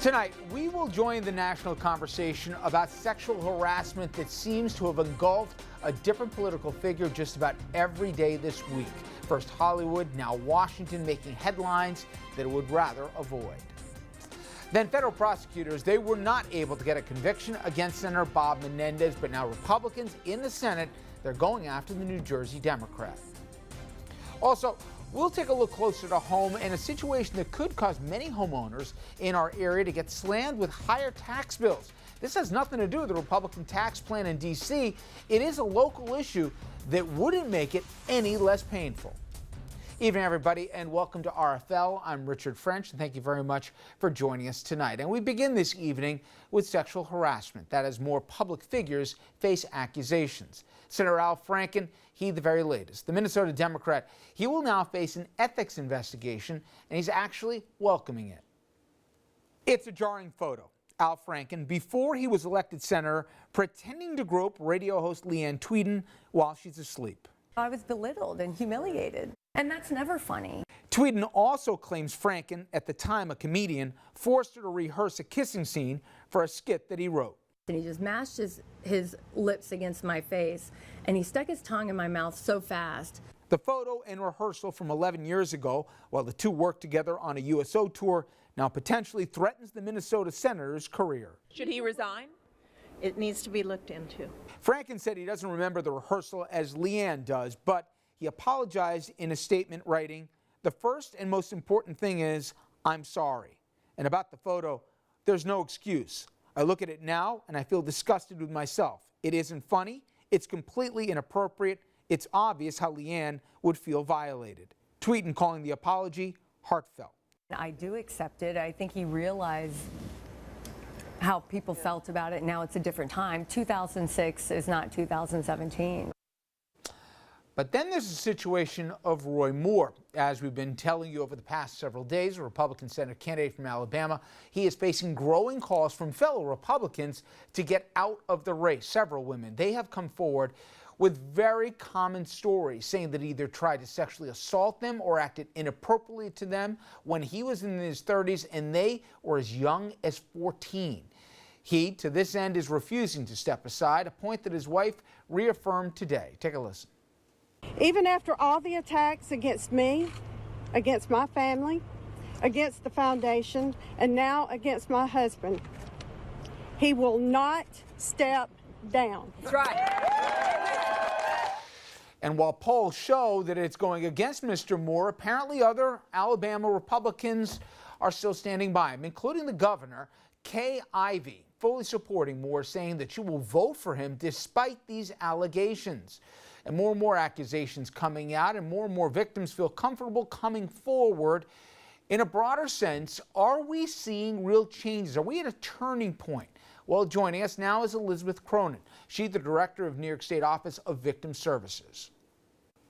Tonight, we will join the national conversation about sexual harassment that seems to have engulfed a different political figure just about every day this week. First Hollywood, now Washington, making headlines that it would rather avoid. Then federal prosecutors, they were not able to get a conviction against Senator Bob Menendez, but now Republicans in the Senate, they're going after the New Jersey Democrat. Also, we'll take a look closer to home and a situation that could cause many homeowners in our area to get slammed with higher tax bills. This has nothing to do with the Republican tax plan in D.C. It is a local issue that wouldn't make it any less painful. Evening, everybody, and welcome to RFL. I'm Richard French, and thank you very much for joining us tonight. And we begin this evening with sexual harassment. That as more public figures face accusations. Senator Al Franken, he the very latest. The Minnesota Democrat, he will now face an ethics investigation, and he's actually welcoming it. It's a jarring photo. Al Franken, before he was elected senator, pretending to grope radio host Leanne Tweeden while she's asleep. I was belittled and humiliated, and that's never funny. Tweeden also claims Franken, at the time a comedian, forced her to rehearse a kissing scene for a skit that he wrote. And he just mashed his lips against my face, and he stuck his tongue in my mouth so fast. The photo and rehearsal from 11 years ago, while the two worked together on a USO tour, now potentially threatens the Minnesota senator's career. Should he resign? It needs to be looked into. Franken said he doesn't remember the rehearsal as Leanne does, but he apologized in a statement writing, "The first and most important thing is, I'm sorry. And about the photo, there's no excuse. I look at it now and I feel disgusted with myself. It isn't funny. It's completely inappropriate. It's obvious how Leanne would feel violated." Tweeden calling the apology heartfelt. I do accept it. I think he realized how people felt about it. Now it's a different time. 2006 is not 2017. But then there's the situation of Roy Moore. As we've been telling you over the past several days, a Republican Senate candidate from Alabama, he is facing growing calls from fellow Republicans to get out of the race. Several women, they have come forward with very common stories, saying that he either tried to sexually assault them or acted inappropriately to them when he was in his 30s and they were as young as 14. He, to this end, is refusing to step aside, a point that his wife reaffirmed today. Take a listen. Even after all the attacks against me, against my family, against the foundation, and now against my husband, he will not step down. That's right. And while polls show that it's going against Mr. Moore, apparently other Alabama Republicans are still standing by him, including the governor, Kay Ivey, fully supporting Moore, saying that she will vote for him despite these allegations. And more accusations coming out, and more victims feel comfortable coming forward. In a broader sense, are we seeing real changes? Are we at a turning point? Well, joining us now is Elizabeth Cronin. She's the director of New York State Office of Victim Services.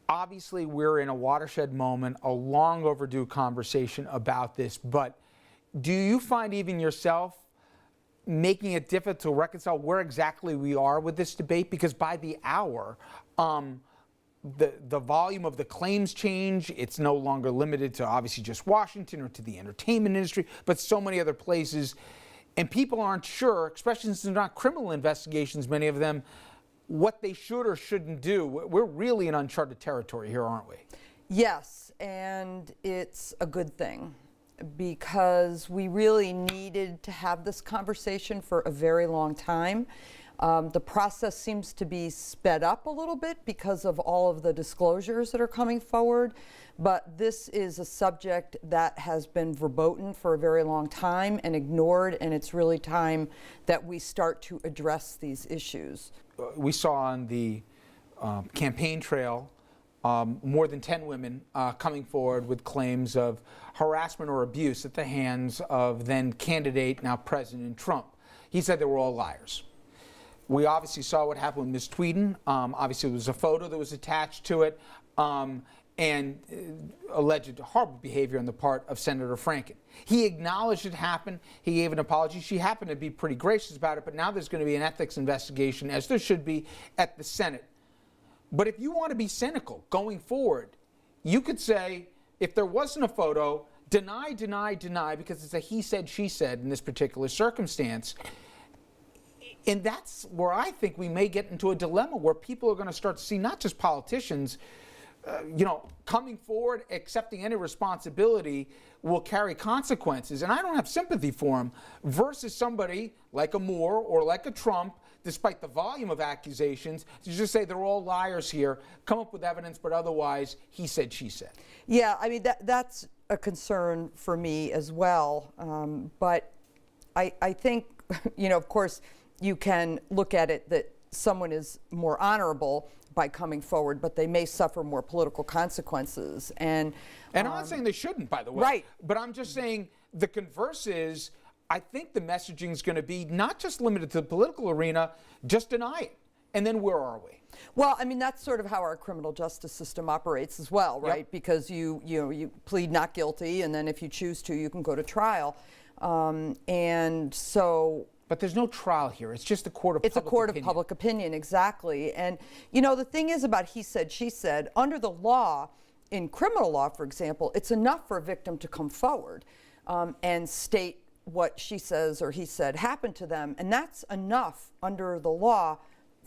Obviously, we're in a watershed moment, a long overdue conversation about this, but do you find even yourself making it difficult to reconcile where exactly we are with this debate? Because by the hour, the volume of the claims change. It's no longer limited to obviously just Washington or to the entertainment industry, but so many other places. And people aren't sure, especially since they're not criminal investigations, many of them, what they should or shouldn't do. We're really in uncharted territory here, aren't we? Yes, and it's a good thing, because we really needed to have this conversation for a very long time. The process seems to be sped up a little bit because of all of the disclosures that are coming forward, but this is a subject that has been verboten for a very long time and ignored, and it's really time that we start to address these issues. We saw on the campaign trail more than 10 women coming forward with claims of harassment or abuse at the hands of then candidate, now President Trump. He said they were all liars. We obviously saw what happened with Ms. Tweeden. Obviously, there was a photo that was attached to it, and alleged horrible behavior on the part of Senator Franken. He acknowledged it happened. He gave an apology. She happened to be pretty gracious about it, but now there's going to be an ethics investigation, as there should be, at the Senate. But if you want to be cynical going forward, you could say, if there wasn't a photo, deny, deny, deny, because it's a he said, she said in this particular circumstance. And that's where I think we may get into a dilemma where people are going to start to see not just politicians, coming forward, accepting any responsibility will carry consequences. And I don't have sympathy for him versus somebody like a Moore or like a Trump, despite the volume of accusations, to just say they're all liars here, come up with evidence, but otherwise he said, she said. Yeah, I mean, that's a concern for me as well. But I think, of course, you can look at it that someone is more honorable by coming forward, but they may suffer more political consequences. And I'm not saying they shouldn't, by the way. Right. But I'm just saying the converse is, I think the messaging is going to be not just limited to the political arena, just deny it. And then where are we? Well, I mean, that's sort of how our criminal justice system operates as well, right? Yep. Because you plead not guilty, and then if you choose to, you can go to trial. And so... But there's no trial here. It's just a court of public opinion. It's a court of public opinion, exactly. And, the thing is about he said, she said, under the law, in criminal law, for example, it's enough for a victim to come forward and state what she says or he said happened to them. And that's enough under the law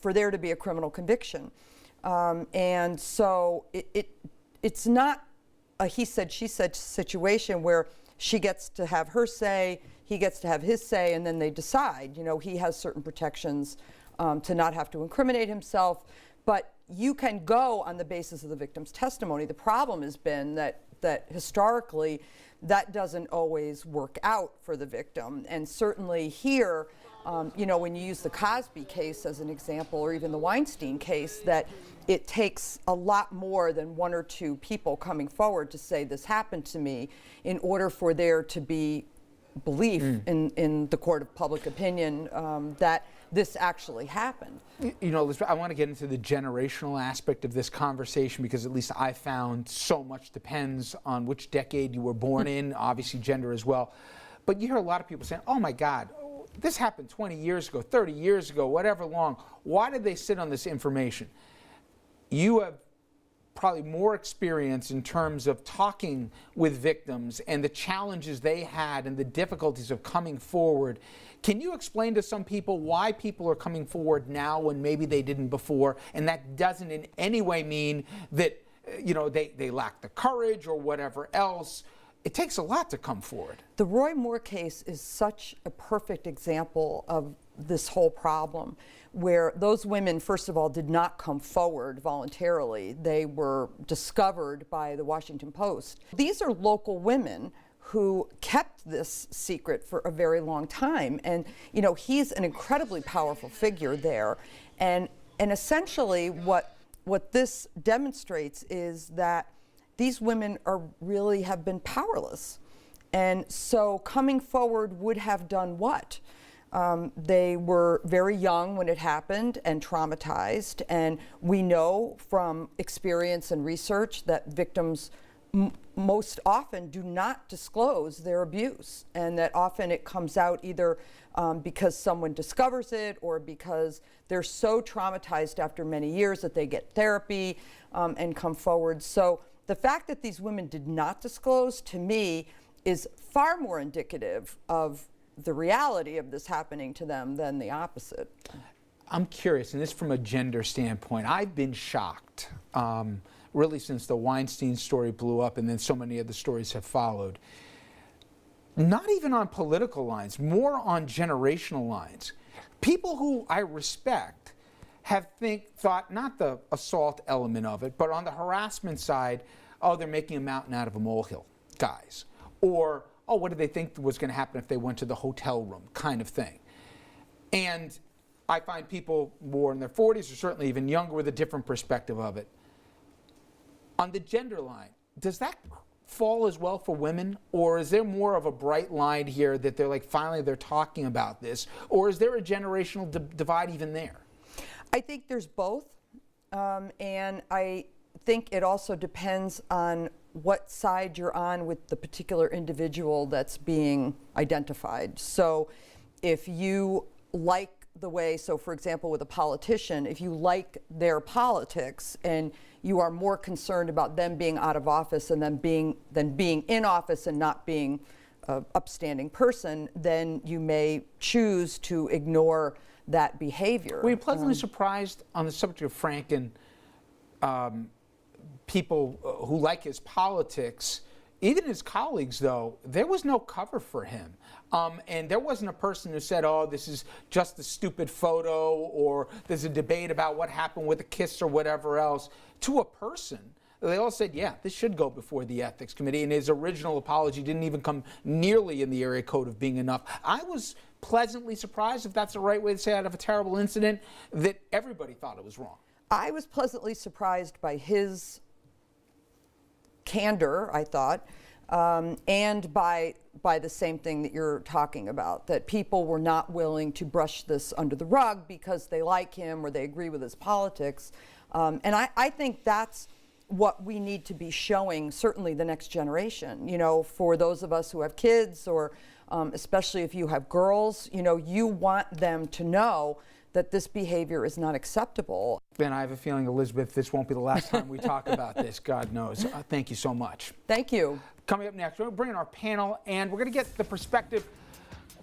for there to be a criminal conviction. And so it's not a he said, she said situation where she gets to have her say, he gets to have his say, and then they decide. He has certain protections to not have to incriminate himself, but you can go on the basis of the victim's testimony. The problem has been that historically that doesn't always work out for the victim, and certainly here, when you use the Cosby case as an example, or even the Weinstein case, that it takes a lot more than one or two people coming forward to say this happened to me in order for there to be belief in the court of public opinion that this actually happened. Elizabeth, I want to get into the generational aspect of this conversation because at least I found so much depends on which decade you were born in, obviously gender as well. But you hear a lot of people saying, oh my God, this happened 20 years ago, 30 years ago, whatever long. Why did they sit on this information? You have probably more experience in terms of talking with victims and the challenges they had and the difficulties of coming forward. Can you explain to some people why people are coming forward now when maybe they didn't before? And that doesn't in any way mean that they lack the courage or whatever else. It takes a lot to come forward. The Roy Moore case is such a perfect example of this whole problem, where those women, first of all, did not come forward voluntarily. They were discovered by the Washington Post. These are local women who kept this secret for a very long time. And, he's an incredibly powerful figure there. And essentially what this demonstrates is that these women really have been powerless. And so coming forward would have done what? They were very young when it happened and traumatized, and we know from experience and research that victims most often do not disclose their abuse, and that often it comes out either because someone discovers it or because they're so traumatized after many years that they get therapy and come forward. So the fact that these women did not disclose, to me, is far more indicative of the reality of this happening to them than the opposite. I'm curious, and this from a gender standpoint, I've been shocked, really since the Weinstein story blew up and then so many other stories have followed. Not even on political lines, more on generational lines. People who I respect have thought not the assault element of it, but on the harassment side, oh, they're making a mountain out of a molehill, guys. Or, oh, what did they think was going to happen if they went to the hotel room, kind of thing. And I find people more in their 40s or certainly even younger with a different perspective of it. On the gender line, does that fall as well for women? Or is there more of a bright line here that they're like, finally they're talking about this? Or is there a generational divide even there? I think there's both. And I think it also depends on what side you're on with the particular individual that's being identified. So if you like the way, so for example, with a politician, if you like their politics and you are more concerned about them being out of office and than being in office and not being an upstanding person, then you may choose to ignore that behavior. Were you pleasantly surprised on the subject of Franken, people who like his politics, even his colleagues, though, there was no cover for him. And there wasn't a person who said, oh, this is just a stupid photo, or there's a debate about what happened with a kiss or whatever else. To a person, they all said, yeah, this should go before the Ethics Committee. And his original apology didn't even come nearly in the area code of being enough. I was pleasantly surprised, if that's the right way to say it, out of a terrible incident, that everybody thought it was wrong. I was pleasantly surprised by his candor, I thought, and by the same thing that you're talking about, that people were not willing to brush this under the rug because they like him or they agree with his politics. And I think that's what we need to be showing, certainly the next generation, you know, for those of us who have kids, or especially if you have girls, you know, you want them to know that this behavior is not acceptable. And I have a feeling, Elizabeth, this won't be the last time we talk about this, God knows. Thank you so much. Thank you. Coming up next, we're going to bring in our panel, and we're going to get the perspective,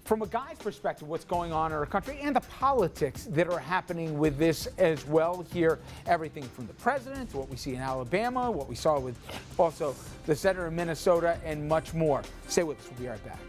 from a guy's perspective, what's going on in our country and the politics that are happening with this as well here. Everything from the president to what we see in Alabama, what we saw with also the senator in Minnesota, and much more. Stay with us. We'll be right back.